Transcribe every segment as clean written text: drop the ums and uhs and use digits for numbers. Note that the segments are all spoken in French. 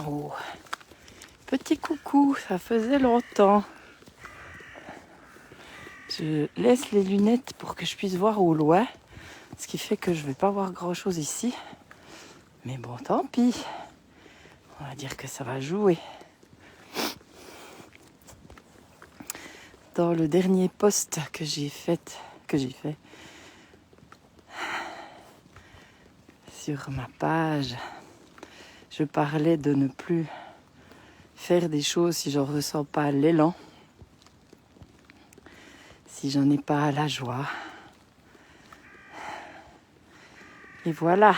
Oh, petit coucou, ça faisait longtemps. Je laisse les lunettes pour que je puisse voir au loin, ce qui fait que je ne vais pas voir grand chose ici. Mais bon, tant pis. On va dire que ça va jouer. Dans le dernier post que j'ai fait sur ma page, je parlais de ne plus faire des choses si j'en ressens pas l'élan, si j'en ai pas la joie. Et voilà.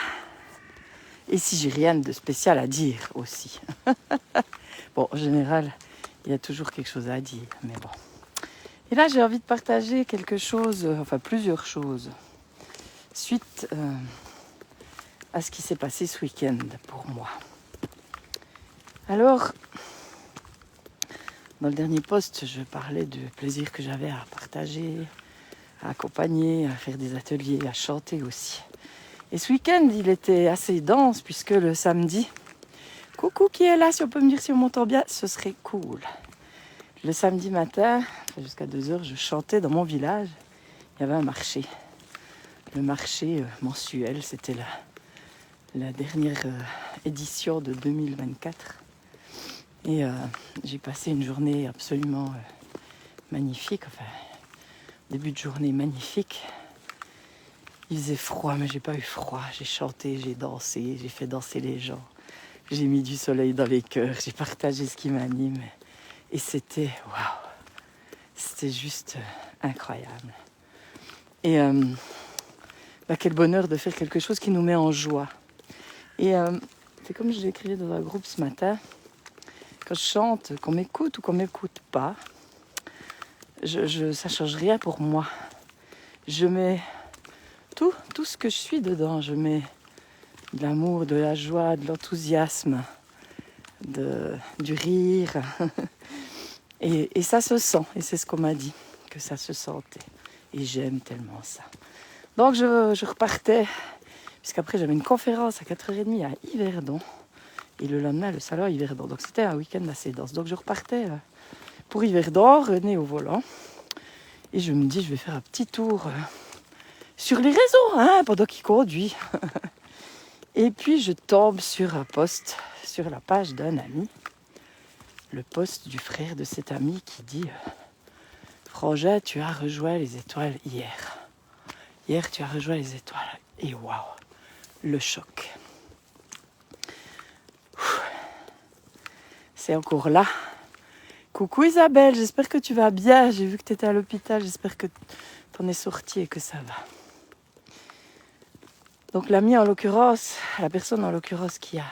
Et si j'ai rien de spécial à dire aussi. Bon, en général, il y a toujours quelque chose à dire, mais bon. Et là, j'ai envie de partager quelque chose, enfin plusieurs choses, suite à ce qui s'est passé ce week-end pour moi. Alors, dans le dernier post, je parlais du plaisir que j'avais à partager, à accompagner, à faire des ateliers, à chanter aussi. Et ce week-end, il était assez dense puisque le samedi, coucou qui est là, si on peut me dire si on m'entend bien, ce serait cool. Le samedi matin, jusqu'à 2h, je chantais dans mon village. Il y avait un marché. Le marché mensuel, c'était la dernière édition de 2024. Et j'ai passé une journée absolument magnifique, enfin, début de journée magnifique. Il faisait froid, mais j'ai pas eu froid. J'ai chanté, j'ai dansé, j'ai fait danser les gens. J'ai mis du soleil dans les cœurs, j'ai partagé ce qui m'anime. Et c'était, waouh, c'était juste incroyable. Et quel bonheur de faire quelque chose qui nous met en joie. Et c'est comme je l'ai écrit dans un groupe ce matin, quand je chante, qu'on m'écoute ou qu'on m'écoute pas, ça ne change rien pour moi. Je mets tout ce que je suis dedans. Je mets de l'amour, de la joie, de l'enthousiasme, du rire. Et ça se sent. Et c'est ce qu'on m'a dit, que ça se sentait. Et j'aime tellement ça. Donc je repartais, puisqu'après j'avais une conférence à 4h30 à Yverdon. Et le lendemain, le salon à Yverdon. Donc c'était un week-end assez dense. Donc je repartais pour Yverdon, René au volant. Et je me dis, je vais faire un petit tour sur les réseaux, pendant qu'il conduit. Et puis je tombe sur un post sur la page d'un ami. Le post du frère de cet ami qui dit « Frangin, tu as rejoint les étoiles hier. Hier, tu as rejoint les étoiles. » Et waouh, le choc. C'est encore là. Coucou Isabelle, j'espère que tu vas bien. J'ai vu que tu étais à l'hôpital, j'espère que tu en es sortie et que ça va. Donc l'ami en l'occurrence, la personne en l'occurrence qui a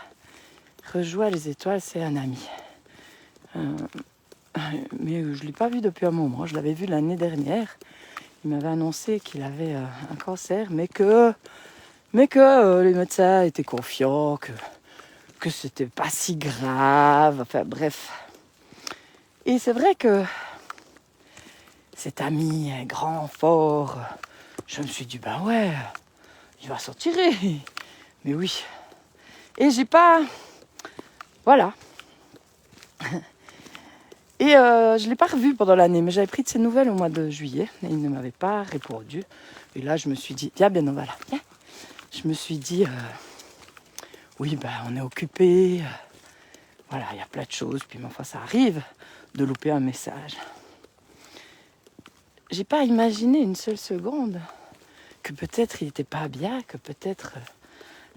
rejoint les étoiles, c'est un ami. Mais je ne l'ai pas vu depuis un moment. Je l'avais vu l'année dernière. Il m'avait annoncé qu'il avait un cancer, mais que les médecins étaient confiants, que c'était pas si grave. Enfin bref. Et c'est vrai que cet ami grand, fort, je me suis dit, ben ouais, il va s'en tirer. Mais oui. Et j'ai pas... Voilà. Et je ne l'ai pas revu pendant l'année, mais j'avais pris de ses nouvelles au mois de juillet et il ne m'avait pas répondu. Et là, je me suis dit, viens, voilà, viens. Je me suis dit, oui, on est occupé. Voilà, il y a plein de choses. Puis, enfin, ça arrive de louper un message. J'ai pas imaginé une seule seconde que peut-être il n'était pas bien, que peut-être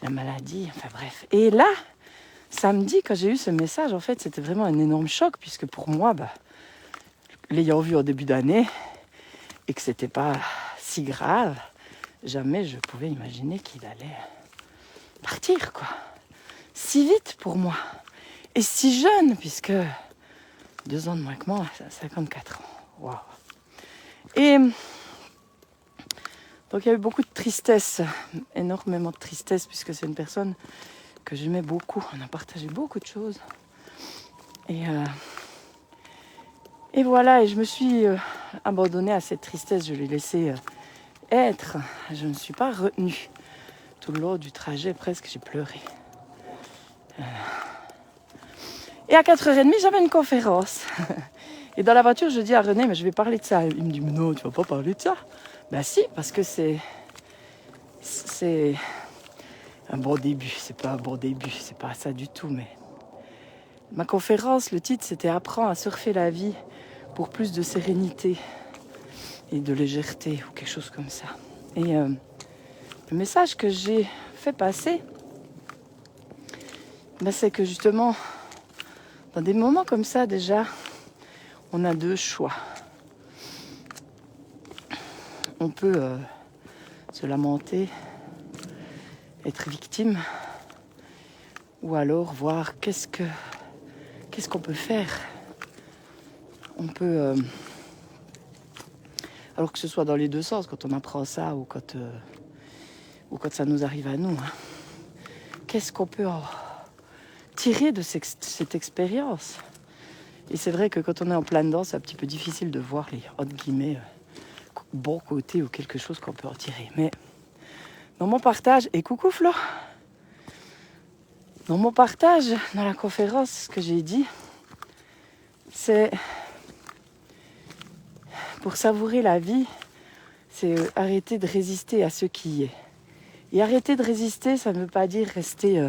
la maladie, enfin bref. Et là, samedi, quand j'ai eu ce message, en fait, c'était vraiment un énorme choc, puisque pour moi, l'ayant vu au début d'année, et que c'était pas si grave, jamais je pouvais imaginer qu'il allait partir, quoi. Si vite pour moi. Et si jeune, puisque 2 ans de moins que moi, 54 ans. Waouh. Et donc il y a eu beaucoup de tristesse, énormément de tristesse, puisque c'est une personne que j'aimais beaucoup. On a partagé beaucoup de choses. Et voilà, et je me suis abandonnée à cette tristesse. Je l'ai laissée être. Je ne suis pas retenue. Tout le long du trajet, presque, j'ai pleuré. Et à 4h30, j'avais une conférence. Et dans la voiture, je dis à René, mais je vais parler de ça. Il me dit, mais non, tu vas pas parler de ça. Ben si, parce que c'est un bon début. C'est pas un bon début, c'est pas ça du tout. Mais ma conférence, le titre, c'était « Apprends à surfer la vie pour plus de sérénité et de légèreté » ou quelque chose comme ça. Et le message que j'ai fait passer, ben c'est que justement, dans des moments comme ça, déjà, on a deux choix. On peut se lamenter, être victime, ou alors voir qu'est-ce qu'on peut faire. On peut, alors que ce soit dans les deux sens, quand on apprend ça ou quand ça nous arrive à nous, hein. Qu'est-ce qu'on peut en tirer de cette expérience? Et c'est vrai que quand on est en plein dedans, c'est un petit peu difficile de voir les, entre guillemets, bons côtés ou quelque chose qu'on peut en tirer. Mais dans mon partage, et coucou Flo, dans mon partage, dans la conférence, ce que j'ai dit, c'est pour savourer la vie, c'est arrêter de résister à ce qui est. Et arrêter de résister, ça ne veut pas dire rester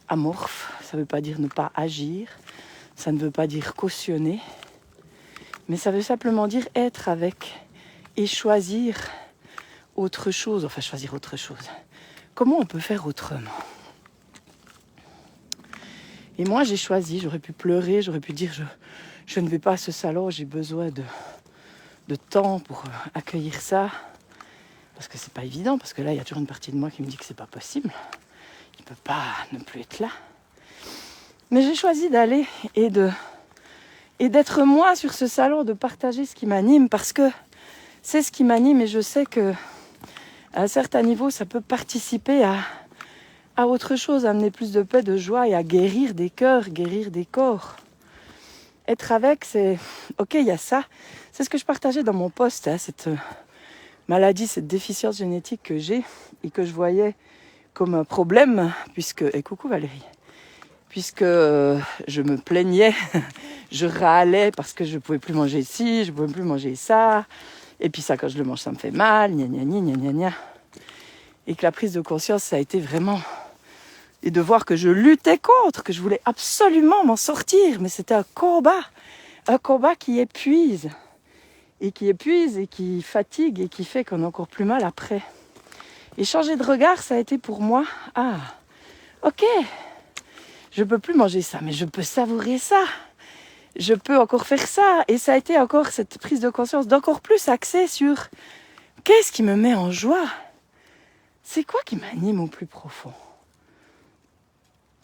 amorphe, ça ne veut pas dire ne pas agir, ça ne veut pas dire cautionner, mais ça veut simplement dire être avec et choisir autre chose, enfin choisir autre chose. Comment on peut faire autrement? Et moi j'ai choisi, j'aurais pu pleurer, j'aurais pu dire je ne vais pas à ce salon, j'ai besoin de temps pour accueillir ça. Parce que c'est pas évident, parce que là, il y a toujours une partie de moi qui me dit que c'est pas possible. Il peut pas ne plus être là. Mais j'ai choisi d'aller et d'être moi sur ce salon, de partager ce qui m'anime, parce que c'est ce qui m'anime et je sais que à un certain niveau, ça peut participer à autre chose, à amener plus de paix, de joie et à guérir des cœurs, guérir des corps. Être avec, c'est... Ok, il y a ça. C'est ce que je partageais dans mon post, hein, cette maladie, cette déficience génétique que j'ai et que je voyais comme un problème, puisque... Et coucou Valérie. Puisque je me plaignais, je râlais parce que je ne pouvais plus manger ci, je ne pouvais plus manger ça. Et puis ça, quand je le mange, ça me fait mal, gna gna gna gna gna gna. Et que la prise de conscience, ça a été vraiment... Et de voir que je luttais contre, que je voulais absolument m'en sortir. Mais c'était un combat qui épuise. Et qui fatigue et qui fait qu'on a encore plus mal après. Et changer de regard, ça a été pour moi, ok, je peux plus manger ça, mais je peux savourer ça. Je peux encore faire ça. Et ça a été encore cette prise de conscience d'encore plus axée sur qu'est-ce qui me met en joie? C'est quoi qui m'anime au plus profond?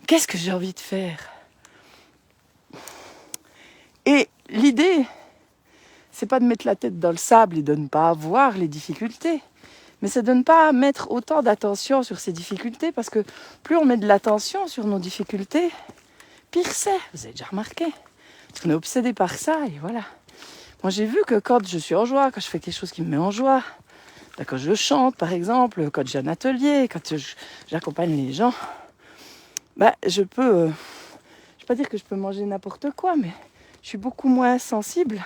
Qu'est-ce que j'ai envie de faire? Et l'idée, c'est pas de mettre la tête dans le sable et de ne pas avoir les difficultés, mais c'est de ne pas mettre autant d'attention sur ces difficultés, parce que plus on met de l'attention sur nos difficultés, pire c'est. Vous avez déjà remarqué? Parce qu'on est obsédé par ça, et voilà. Moi, j'ai vu que quand je suis en joie, quand je fais quelque chose qui me met en joie, quand je chante, par exemple, quand j'ai un atelier, quand j'accompagne les gens, je peux... je ne vais pas dire que je peux manger n'importe quoi, mais je suis beaucoup moins sensible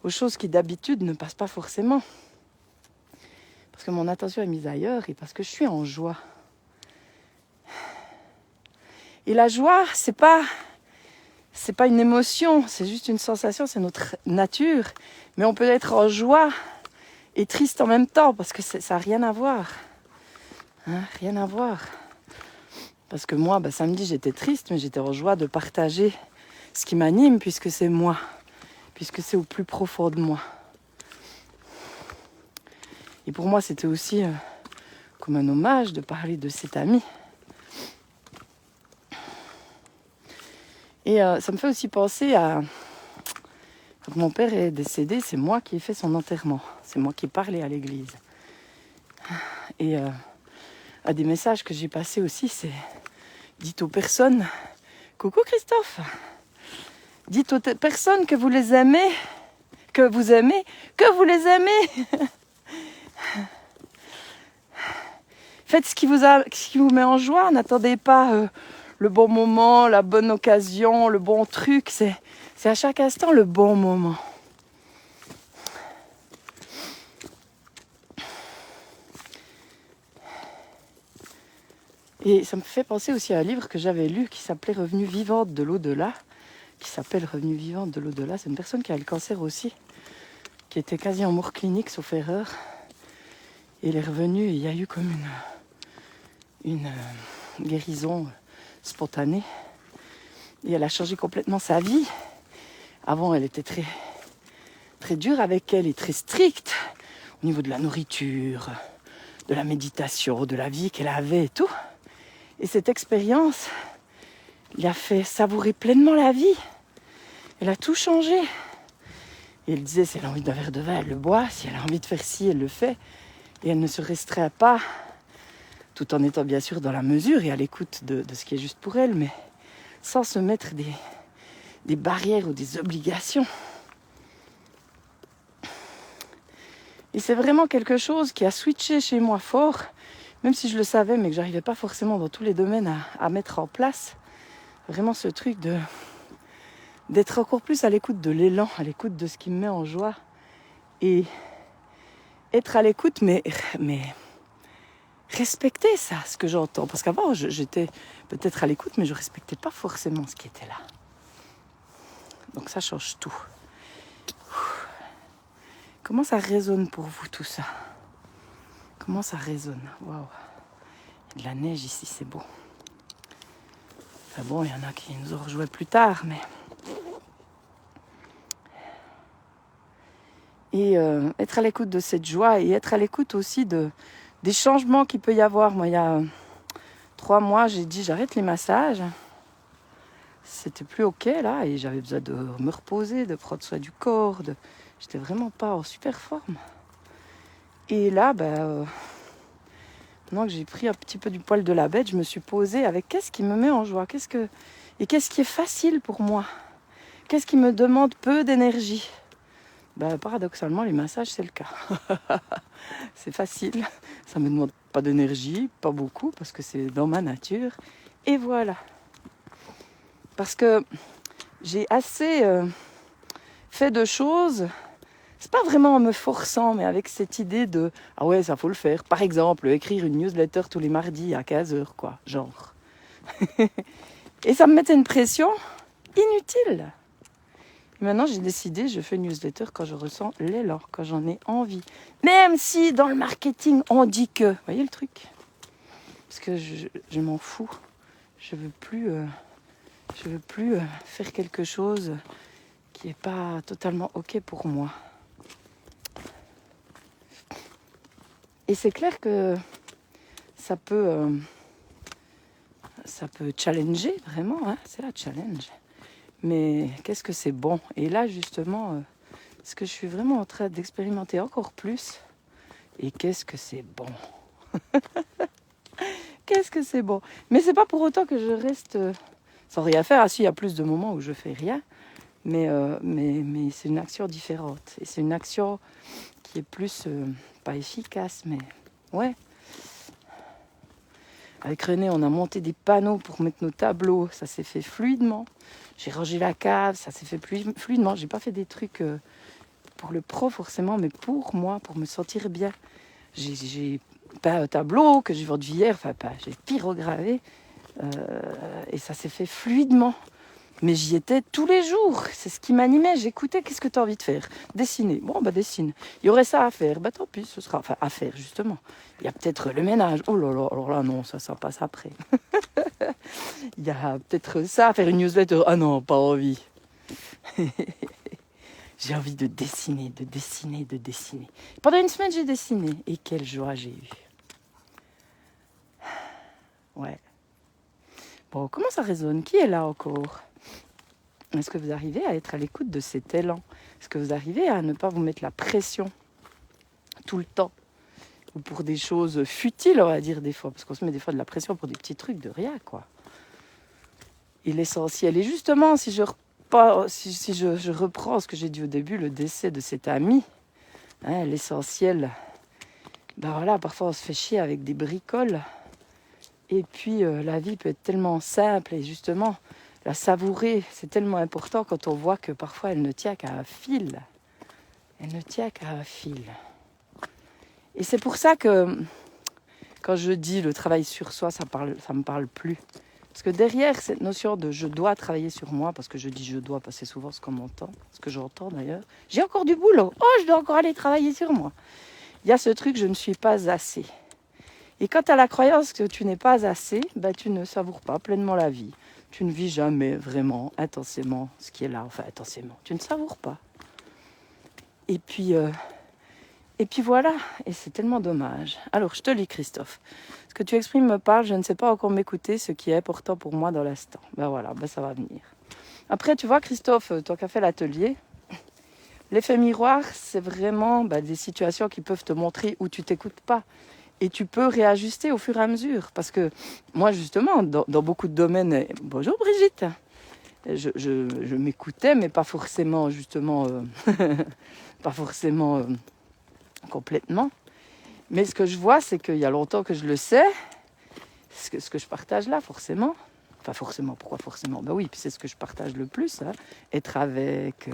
aux choses qui d'habitude ne passent pas forcément. Parce que mon attention est mise ailleurs et parce que je suis en joie. Et la joie, c'est pas une émotion, c'est juste une sensation, c'est notre nature. Mais on peut être en joie et triste en même temps, parce que ça n'a rien à voir. Hein, rien à voir. Parce que moi, samedi, j'étais triste, mais j'étais en joie de partager ce qui m'anime, puisque c'est moi, puisque c'est au plus profond de moi. Et pour moi, c'était aussi comme un hommage de parler de cet ami. Et ça me fait aussi penser à... Quand mon père est décédé, c'est moi qui ai fait son enterrement. C'est moi qui ai parlé à l'église. Et un des messages que j'ai passés aussi, c'est... Dites aux personnes... Coucou Christophe! Dites aux personnes que vous les aimez, que vous les aimez. Faites ce qui vous met en joie. N'attendez pas le bon moment, la bonne occasion, le bon truc. C'est à chaque instant le bon moment. Et ça me fait penser aussi à un livre que j'avais lu qui s'appelait Revenus vivantes de l'au-delà. Qui s'appelle Revenus vivantes de l'au-delà. C'est une personne qui a le cancer aussi, qui était quasi en mort clinique, sauf erreur. Et elle est revenue et il y a eu comme une guérison spontanée. Et elle a changé complètement sa vie. Avant, elle était très, très dure avec elle et très stricte au niveau de la nourriture, de la méditation, de la vie qu'elle avait et tout. Et cette expérience lui a fait savourer pleinement la vie. Elle a tout changé. Et elle disait, si elle a envie d'un verre de vin, elle le boit. Si elle a envie de faire ci, elle le fait. Et elle ne se restreint pas, tout en étant bien sûr dans la mesure et à l'écoute de ce qui est juste pour elle, mais sans se mettre des barrières ou des obligations. Et c'est vraiment quelque chose qui a switché chez moi fort, même si je le savais, mais que j'arrivais pas forcément dans tous les domaines à mettre en place. Vraiment ce truc d'être encore plus à l'écoute de l'élan, à l'écoute de ce qui me met en joie. Et être à l'écoute, mais respecter ça, ce que j'entends. Parce qu'avant, j'étais peut-être à l'écoute, mais je respectais pas forcément ce qui était là. Donc ça change tout. Comment ça résonne pour vous tout ça? Comment ça résonne? Waouh! Il y a de la neige ici, c'est beau. Enfin bon, il y en a qui nous ont rejoints plus tard, mais... Et être à l'écoute de cette joie et être à l'écoute aussi des changements qu'il peut y avoir. Moi, il y a 3 mois, j'ai dit j'arrête les massages. C'était plus ok là et j'avais besoin de me reposer, de prendre soin du corps. J'étais vraiment pas en super forme. Et là, maintenant que j'ai pris un petit peu du poil de la bête, je me suis posée avec qu'est-ce qui me met en joie, qu'est-ce qui est facile pour moi, qu'est-ce qui me demande peu d'énergie. Paradoxalement, les massages, c'est le cas. C'est facile, ça me demande pas d'énergie, pas beaucoup, parce que c'est dans ma nature. Et voilà. Parce que j'ai assez fait de choses, c'est pas vraiment en me forçant, mais avec cette idée de « Ah ouais, ça faut le faire ». Par exemple, écrire une newsletter tous les mardis à 15h, quoi, genre. Et ça me mettait une pression inutile. Et maintenant, j'ai décidé, je fais une newsletter quand je ressens l'élan, quand j'en ai envie. Même si dans le marketing, on dit que... Vous voyez le truc? Parce que je m'en fous. Je veux plus faire quelque chose qui n'est pas totalement ok pour moi. Et c'est clair que ça peut challenger, vraiment, hein, c'est la challenge. Mais qu'est-ce que c'est bon? Et là, justement, ce que je suis vraiment en train d'expérimenter encore plus, et qu'est-ce que c'est bon? Qu'est-ce que c'est bon? Mais c'est pas pour autant que je reste sans rien faire. Ah si, il y a plus de moments où je fais rien, mais c'est une action différente. Et c'est une action qui est plus, pas efficace, mais ouais. Avec René, on a monté des panneaux pour mettre nos tableaux. Ça s'est fait fluidement. J'ai rangé la cave. Ça s'est fait fluidement. J'ai pas fait des trucs pour le pro forcément, mais pour moi, pour me sentir bien. J'ai peint un tableau que j'ai vendu hier. Enfin, j'ai pyrogravé. Et ça s'est fait fluidement. Mais j'y étais tous les jours. C'est ce qui m'animait. J'écoutais. Qu'est-ce que tu as envie de faire? Dessiner. Bon, dessine. Il y aurait ça à faire. Tant pis, ce sera... Enfin, à faire, justement. Il y a peut-être le ménage. Oh là là, alors là, non, ça passe après. Il y a peut-être ça à faire, une newsletter. Ah non, pas envie. J'ai envie de dessiner. Pendant une semaine, j'ai dessiné. Et quelle joie j'ai eue. Ouais. Bon, comment ça résonne? Qui est là encore? Est-ce que vous arrivez à être à l'écoute de cet élan? Est-ce que vous arrivez à ne pas vous mettre la pression tout le temps? Ou pour des choses futiles, on va dire des fois. Parce qu'on se met des fois de la pression pour des petits trucs de rien, quoi. Et l'essentiel. Et justement, si je reprends ce que j'ai dit au début, le décès de cet ami, l'essentiel, voilà, parfois on se fait chier avec des bricoles. Et puis la vie peut être tellement simple et justement la savourer, c'est tellement important quand on voit que parfois elle ne tient qu'à un fil. Elle ne tient qu'à un fil. Et c'est pour ça que quand je dis le travail sur soi, ça me parle plus. Parce que derrière cette notion de je dois travailler sur moi, parce que je dis je dois, parce que c'est souvent ce qu'on entend, ce que j'entends d'ailleurs, j'ai encore du boulot, oh je dois encore aller travailler sur moi. Il y a ce truc je ne suis pas assez. Et quand tu as la croyance que tu n'es pas assez, tu ne savoures pas pleinement la vie. Tu ne vis jamais vraiment intensément ce qui est là, enfin intensément. Tu ne savoures pas. Et puis voilà, et c'est tellement dommage. Alors, je te lis, Christophe. Ce que tu exprimes me parle, je ne sais pas encore m'écouter, ce qui est important pour moi dans l'instant. Voilà, ça va venir. Après, tu vois, Christophe, toi qui as fait l'atelier, l'effet miroir, c'est vraiment des situations qui peuvent te montrer où tu t'écoutes pas. Et tu peux réajuster au fur et à mesure. Parce que moi, justement, dans beaucoup de domaines... Bonjour Brigitte. Je m'écoutais, mais pas forcément, justement... pas forcément... complètement. Mais ce que je vois, c'est qu'il y a longtemps que je le sais, ce que je partage là, forcément. Enfin, forcément, pourquoi forcément? Oui, puis c'est ce que je partage le plus, hein. Être avec,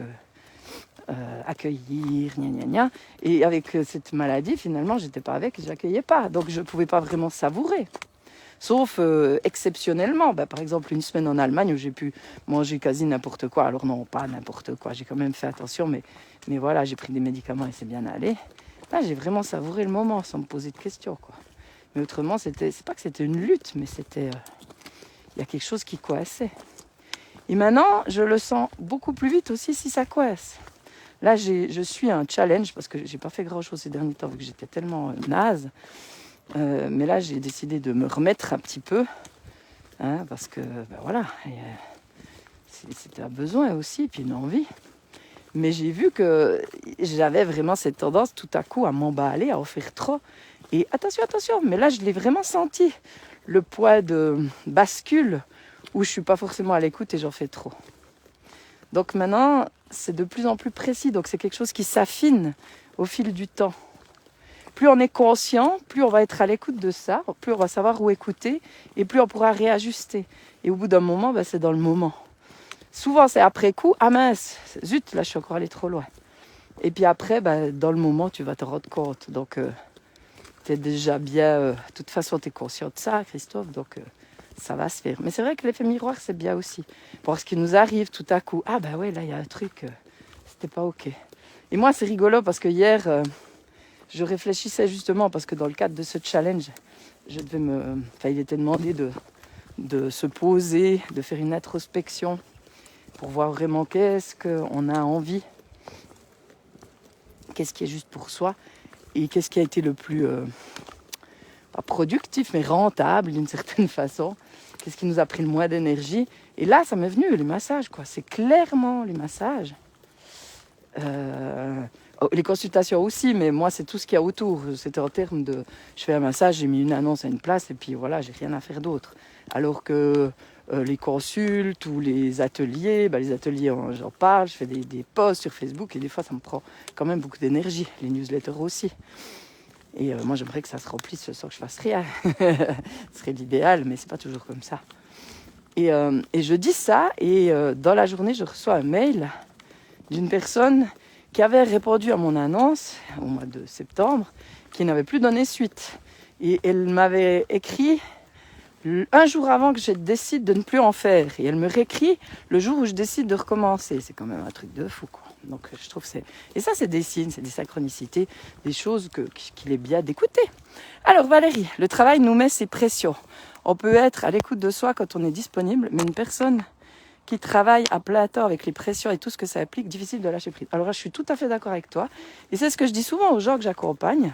accueillir, gna gna gna. Et avec cette maladie, finalement, j'étais pas avec, j'accueillais pas. Donc, je pouvais pas vraiment savourer. Sauf exceptionnellement. Par exemple, une semaine en Allemagne où j'ai pu manger quasi n'importe quoi. Alors non, pas n'importe quoi. J'ai quand même fait attention, mais voilà, j'ai pris des médicaments et c'est bien allé. Là, j'ai vraiment savouré le moment sans me poser de questions, quoi. Mais autrement, c'est pas que c'était une lutte, mais c'était... Il y a quelque chose qui coinçait. Et maintenant, je le sens beaucoup plus vite aussi si ça coince. Là, je suis un challenge parce que j'ai pas fait grand-chose ces derniers temps vu que j'étais tellement naze. Mais là, j'ai décidé de me remettre un petit peu. Hein, parce que, voilà, c'était un besoin aussi, puis une envie. Mais j'ai vu que j'avais vraiment cette tendance tout à coup à m'emballer, à en faire trop. Et attention, mais là je l'ai vraiment senti, le poids de bascule où je ne suis pas forcément à l'écoute et j'en fais trop. Donc maintenant, c'est de plus en plus précis, donc c'est quelque chose qui s'affine au fil du temps. Plus on est conscient, plus on va être à l'écoute de ça, plus on va savoir où écouter et plus on pourra réajuster. Et au bout d'un moment, c'est dans le moment. Souvent, c'est après coup. Ah mince, zut, là, je suis encore allée trop loin. Et puis après, dans le moment, tu vas te rendre compte. Donc, tu es déjà bien... de toute façon, tu es conscient de ça, Christophe. Donc, ça va se faire. Mais c'est vrai que l'effet miroir, c'est bien aussi. Pour ce qui nous arrive tout à coup. Ah ouais, là, il y a un truc. C'était pas OK. Et moi, c'est rigolo parce que hier, je réfléchissais justement parce que dans le cadre de ce challenge, il était demandé de se poser, de faire une introspection pour voir vraiment qu'est-ce qu'on a envie, qu'est-ce qui est juste pour soi et qu'est-ce qui a été le plus, pas productif, mais rentable d'une certaine façon, qu'est-ce qui nous a pris le moins d'énergie. Et là, ça m'est venu, les massages, quoi. C'est clairement les massages. Les consultations aussi, mais moi, c'est tout ce qu'il y a autour. C'était en termes de... Je fais un massage, j'ai mis une annonce à une place et puis voilà, j'ai rien à faire d'autre. Alors que... les consultes ou les ateliers, j'en parle, je fais des posts sur Facebook et des fois ça me prend quand même beaucoup d'énergie, les newsletters aussi. Et moi j'aimerais que ça se remplisse sans que je fasse rien. Ce serait l'idéal, mais c'est pas toujours comme ça. Et je dis ça et dans la journée je reçois un mail d'une personne qui avait répondu à mon annonce au mois de septembre, qui n'avait plus donné suite. Et elle m'avait écrit un jour avant que je décide de ne plus en faire. Et elle me réécrit le jour où je décide de recommencer. C'est quand même un truc de fou, quoi. Donc je trouve que c'est... Et ça, c'est des signes, c'est des synchronicités, des choses qu'il est bien d'écouter. Alors Valérie, le travail nous met ses pressions. On peut être à l'écoute de soi quand on est disponible, mais une personne qui travaille à plein temps avec les pressions et tout ce que ça implique, difficile de lâcher prise. Alors là, je suis tout à fait d'accord avec toi. Et c'est ce que je dis souvent aux gens que j'accompagne.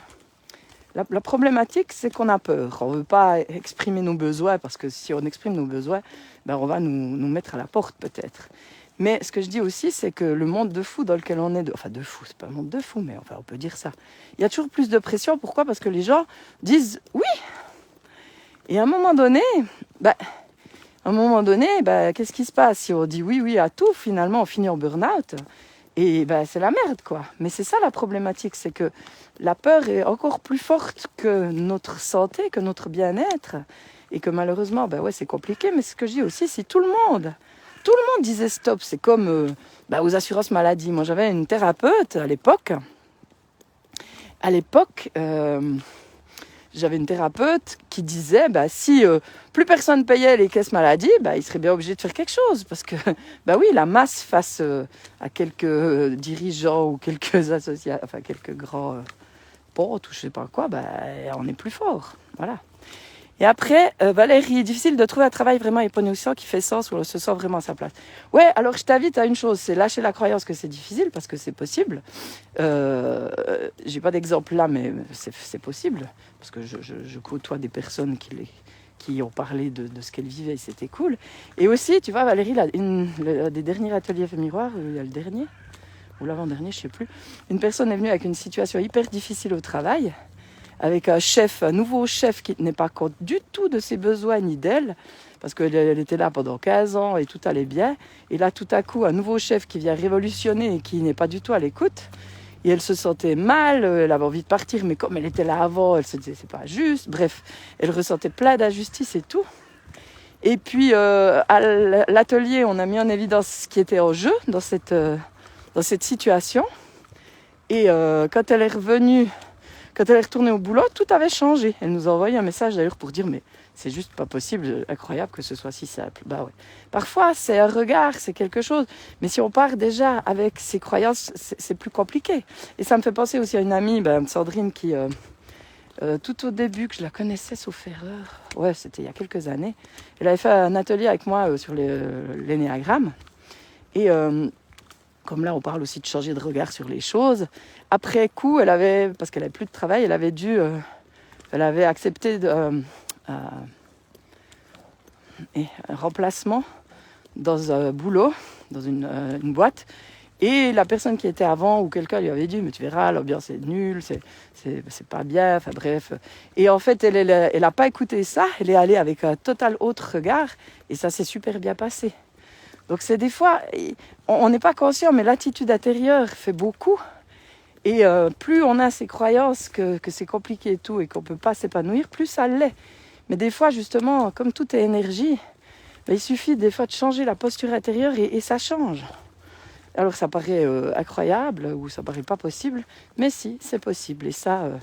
La problématique, c'est qu'on a peur. On ne veut pas exprimer nos besoins parce que si on exprime nos besoins, on va nous mettre à la porte peut-être. Mais ce que je dis aussi, c'est que le monde de fou dans lequel on est, enfin de fou, c'est pas un monde de fou, mais enfin on peut dire ça. Il y a toujours plus de pression. Pourquoi ? Parce que les gens disent oui. Et à un moment donné, qu'est-ce qui se passe ? Si on dit oui à tout, finalement on finit en burn-out. Et c'est la merde, quoi. Mais c'est ça la problématique, c'est que la peur est encore plus forte que notre santé, que notre bien-être. et que malheureusement, ben ouais, c'est compliqué. Mais ce que je dis aussi, si tout le monde disait stop, c'est comme aux assurances maladie. Moi, j'avais une thérapeute à l'époque. J'avais une thérapeute qui disait si plus personne payait les caisses maladie, il serait bien obligé de faire quelque chose. Parce que, oui, la masse face à quelques dirigeants ou quelques associations, enfin quelques grands potes ou je sais pas quoi, on est plus fort. Voilà. Et après, Valérie, difficile de trouver un travail vraiment épanouissant qui fait sens, où on se sent vraiment à sa place. Ouais, alors je t'invite à une chose, c'est lâcher la croyance que c'est difficile, parce que c'est possible. J'ai pas d'exemple là, mais c'est possible, parce que je côtoie des personnes qui ont parlé de ce qu'elles vivaient, et c'était cool. Et aussi, tu vois, Valérie, des derniers ateliers Fait Miroir, il y a le dernier, ou l'avant-dernier, je sais plus, une personne est venue avec une situation hyper difficile au travail, avec un nouveau chef qui tenait pas compte du tout de ses besoins ni d'elle, parce qu'elle était là pendant 15 ans et tout allait bien. Et là, tout à coup, un nouveau chef qui vient révolutionner et qui n'est pas du tout à l'écoute. Et elle se sentait mal, elle avait envie de partir, mais comme elle était là avant, elle se disait c'est pas juste. Bref, elle ressentait plein d'injustice et tout. Et puis, à l'atelier, on a mis en évidence ce qui était en jeu dans cette situation. Et quand elle est revenue, quand elle est retournée au boulot, tout avait changé. Elle nous a envoyé un message d'ailleurs pour dire mais c'est juste pas possible, incroyable que ce soit si simple. Ouais. Parfois c'est un regard, c'est quelque chose. Mais si on part déjà avec ses croyances, c'est plus compliqué. Et ça me fait penser aussi à une amie, Sandrine, qui tout au début, que je la connaissais sauf erreur, ouais, c'était il y a quelques années, elle avait fait un atelier avec moi sur l'énéagramme. Et comme là, on parle aussi de changer de regard sur les choses. Après coup, parce qu'elle n'avait plus de travail, elle avait accepté un remplacement dans un boulot, dans une boîte. Et la personne qui était avant, ou quelqu'un lui avait dit, mais tu verras, l'ambiance est nulle, c'est pas bien, enfin bref. Et en fait, elle n'a pas écouté ça, elle est allée avec un total autre regard, et ça s'est super bien passé. Donc c'est des fois, on n'est pas conscient, mais l'attitude intérieure fait beaucoup. Et plus on a ces croyances que c'est compliqué et tout, et qu'on ne peut pas s'épanouir, plus ça l'est. Mais des fois, justement, comme tout est énergie, il suffit des fois de changer la posture intérieure et ça change. Alors ça paraît incroyable, ou ça paraît pas possible, mais si, c'est possible. Et ça,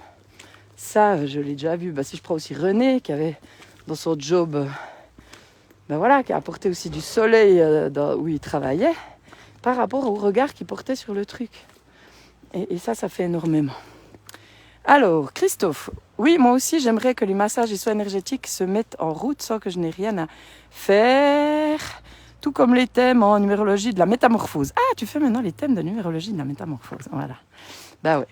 je l'ai déjà vu. Si je prends aussi René, qui avait dans son job... qui a apporté aussi du soleil où il travaillait, par rapport au regard qu'il portait sur le truc. Et ça fait énormément. Alors, Christophe, oui, moi aussi, j'aimerais que les massages et soins énergétiques se mettent en route sans que je n'ai rien à faire, tout comme les thèmes en numérologie de la métamorphose. Ah, tu fais maintenant les thèmes de numérologie de la métamorphose, voilà. Ouais.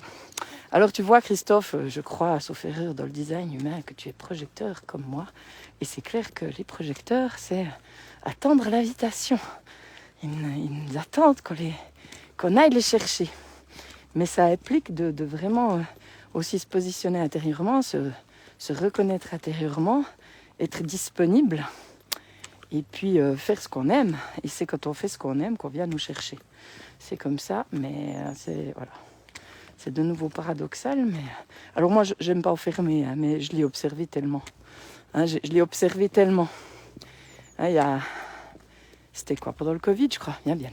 Alors tu vois, Christophe, je crois, sauf erreur dans le design humain, que tu es projecteur comme moi. Et c'est clair que les projecteurs, c'est attendre l'invitation. Ils nous attendent qu'on aille les chercher. Mais ça implique de vraiment aussi se positionner intérieurement, se reconnaître intérieurement, être disponible et puis faire ce qu'on aime. Et c'est quand on fait ce qu'on aime qu'on vient nous chercher. C'est comme ça, mais c'est de nouveau paradoxal. Mais alors moi, j'aime pas enfermer, mais je l'ai observé tellement. Je l'ai observé tellement. C'était quoi, pendant le Covid, je crois. Bien.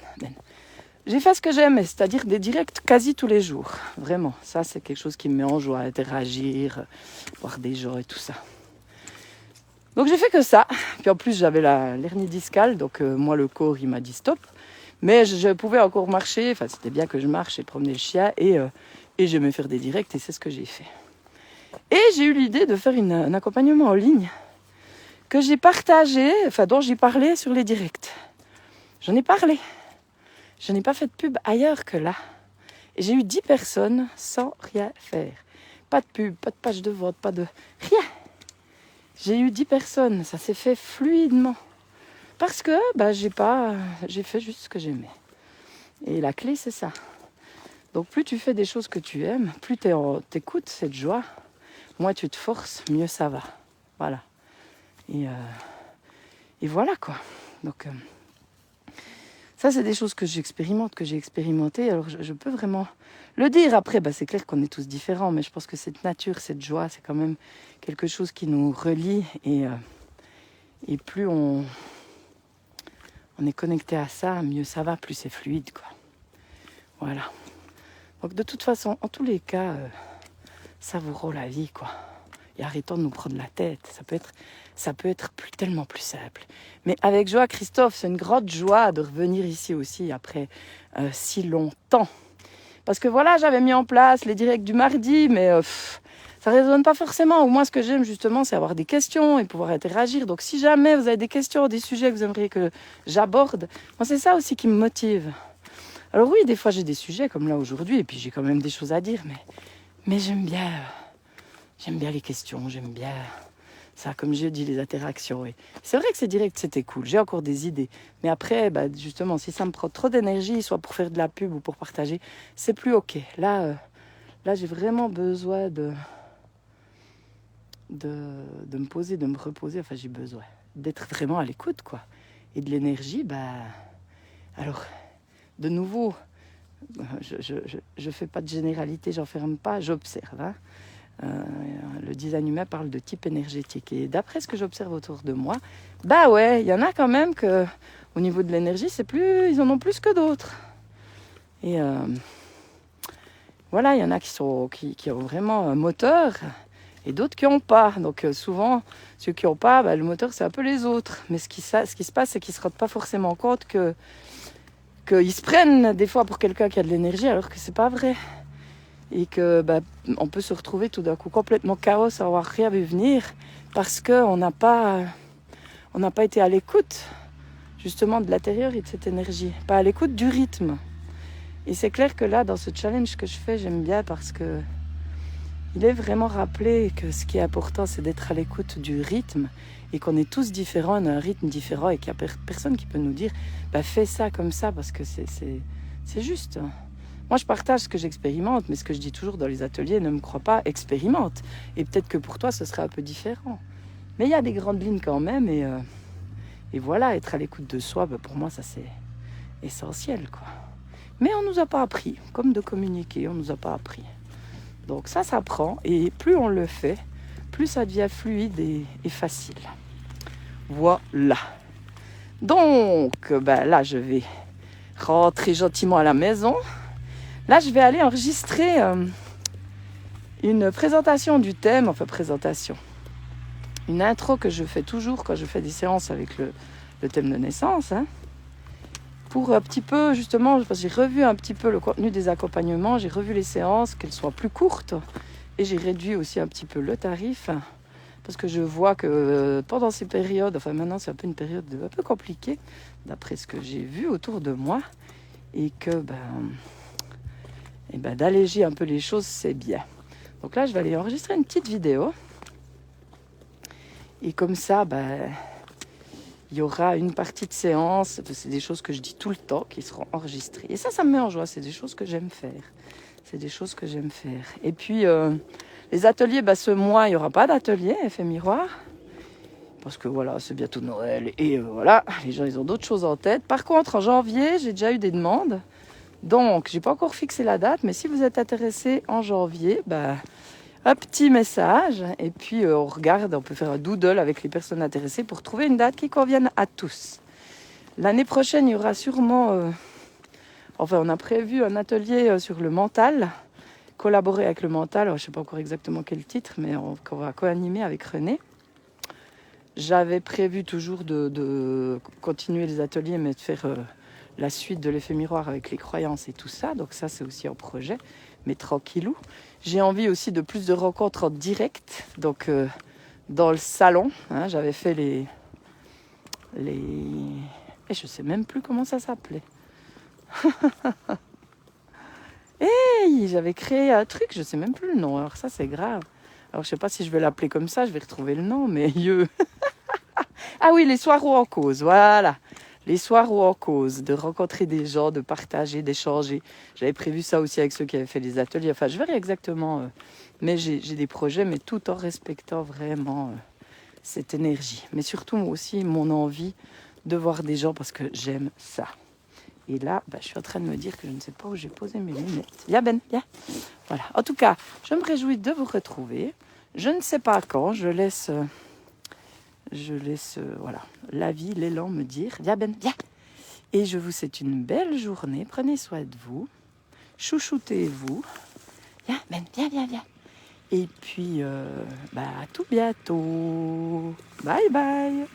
J'ai fait ce que j'aime, c'est-à-dire des directs quasi tous les jours. Vraiment, ça c'est quelque chose qui me met en joie, interagir, voir des gens et tout ça. Donc j'ai fait que ça. Puis en plus j'avais l'hernie discale, donc moi le corps il m'a dit stop. Mais je pouvais encore marcher, enfin c'était bien que je marche et promener le chien et j'aimais faire des directs et c'est ce que j'ai fait. Et j'ai eu l'idée de faire un accompagnement en ligne que j'ai partagé, dont j'ai parlé sur les directs. J'en ai parlé. Je n'ai pas fait de pub ailleurs que là. Et j'ai eu 10 personnes sans rien faire. Pas de pub, pas de page de vente, pas de... rien. J'ai eu 10 personnes, ça s'est fait fluidement. Parce que j'ai fait juste ce que j'aimais. Et la clé, c'est ça. Donc plus tu fais des choses que tu aimes, plus t'écoutes cette joie, moins tu te forces, mieux ça va. Voilà. Et voilà quoi. Donc... ça, c'est des choses que j'expérimente, que j'ai expérimentées. Alors, je peux vraiment le dire. Après, c'est clair qu'on est tous différents, mais je pense que cette nature, cette joie, c'est quand même quelque chose qui nous relie. Et plus on est connecté à ça, mieux ça va, plus c'est fluide, quoi. Voilà. Donc de toute façon, en tous les cas, savourons la vie, quoi. Et arrêtons de nous prendre la tête. Ça peut être tellement plus simple. Mais avec joie, Christophe, c'est une grande joie de revenir ici aussi après si longtemps. Parce que voilà, j'avais mis en place les directs du mardi, mais ça ne résonne pas forcément. Ou moi, ce que j'aime justement, c'est avoir des questions et pouvoir interagir. Donc si jamais vous avez des questions, des sujets que vous aimeriez que j'aborde, moi, c'est ça aussi qui me motive. Alors oui, des fois, j'ai des sujets comme là aujourd'hui, et puis j'ai quand même des choses à dire, mais j'aime bien les questions, j'aime bien ça, comme je dis, les interactions. Et c'est vrai que ces directs, c'était cool, j'ai encore des idées. Mais après, justement, si ça me prend trop d'énergie, soit pour faire de la pub ou pour partager, c'est plus OK. Là, j'ai vraiment besoin de me poser, de me reposer. Enfin, j'ai besoin d'être vraiment à l'écoute, quoi. Et de l'énergie, alors, de nouveau, je fais pas de généralité, j'enferme pas, j'observe, hein. Le design humain parle de type énergétique et d'après ce que j'observe autour de moi, ouais, il y en a quand même que au niveau de l'énergie, ils en ont plus que d'autres. Et voilà, il y en a qui ont vraiment un moteur et d'autres qui n'ont pas. Donc souvent, ceux qui n'ont pas, le moteur c'est un peu les autres. Mais ce qui se passe, c'est qu'ils ne se rendent pas forcément compte qu'ils se prennent des fois pour quelqu'un qui a de l'énergie alors que c'est pas vrai. Et que on peut se retrouver tout d'un coup complètement chaos sans avoir rien vu venir parce qu'on n'a pas été à l'écoute justement de l'intérieur et de cette énergie, pas à l'écoute du rythme. Et c'est clair que là, dans ce challenge que je fais, j'aime bien parce que il est vraiment rappelé que ce qui est important, c'est d'être à l'écoute du rythme et qu'on est tous différents, on a un rythme différent et qu'il n'y a personne qui peut nous dire fais ça comme ça parce que c'est juste. Moi, je partage ce que j'expérimente, mais ce que je dis toujours dans les ateliers, ne me crois pas, expérimente. Et peut-être que pour toi, ce sera un peu différent. Mais il y a des grandes lignes quand même, et voilà, être à l'écoute de soi, pour moi, ça c'est essentiel, quoi. Mais on ne nous a pas appris, comme de communiquer, on ne nous a pas appris. Donc ça s'apprend, et plus on le fait, plus ça devient fluide et facile. Voilà. Donc, là, je vais rentrer gentiment à la maison. Là, je vais aller enregistrer une présentation du thème, une intro que je fais toujours quand je fais des séances avec le thème de naissance, hein, pour un petit peu, justement, parce que j'ai revu un petit peu le contenu des accompagnements, j'ai revu les séances, qu'elles soient plus courtes, et j'ai réduit aussi un petit peu le tarif, parce que je vois que pendant ces périodes, enfin maintenant c'est un peu une période un peu compliquée, d'après ce que j'ai vu autour de moi, et que d'alléger un peu les choses, c'est bien. Donc là, je vais aller enregistrer une petite vidéo. Et comme ça, il y aura une partie de séance. C'est des choses que je dis tout le temps qui seront enregistrées. Et ça me met en joie. C'est des choses que j'aime faire. Et puis, les ateliers, ce mois, il n'y aura pas d'atelier Effet Miroir. Parce que voilà, c'est bientôt Noël. Et voilà, les gens, ils ont d'autres choses en tête. Par contre, en janvier, j'ai déjà eu des demandes. Donc, j'ai pas encore fixé la date, mais si vous êtes intéressé en janvier, un petit message et puis on regarde, on peut faire un doodle avec les personnes intéressées pour trouver une date qui convienne à tous. L'année prochaine, il y aura sûrement, on a prévu un atelier sur le mental, collaborer avec le mental. Alors, je ne sais pas encore exactement quel titre, mais on va co-animer avec René. J'avais prévu toujours de continuer les ateliers, mais de faire la suite de l'effet miroir avec les croyances et tout ça. Donc ça, c'est aussi un projet, mais tranquillou. J'ai envie aussi de plus de rencontres en direct, donc dans le salon. Hein, j'avais fait les... Et je sais même plus comment ça s'appelait. Hey, j'avais créé un truc, je sais même plus le nom. Alors ça, c'est grave. Alors je sais pas si je vais l'appeler comme ça, je vais retrouver le nom, mais Ah oui, les soirs ou en cause, voilà. Les soirs ou en cause, de rencontrer des gens, de partager, d'échanger. J'avais prévu ça aussi avec ceux qui avaient fait les ateliers. Enfin, je verrai exactement. Mais j'ai des projets, mais tout en respectant vraiment cette énergie. Mais surtout aussi mon envie de voir des gens parce que j'aime ça. Et là, je suis en train de me dire que je ne sais pas où j'ai posé mes lunettes. Viens Ben, viens. Voilà. En tout cas, je me réjouis de vous retrouver. Je ne sais pas quand, je laisse je laisse voilà, la vie, l'élan me dire viens Ben, viens. Et je vous souhaite une belle journée, prenez soin de vous, chouchoutez-vous. Viens Ben, viens, viens, viens. Et puis à tout bientôt. Bye bye.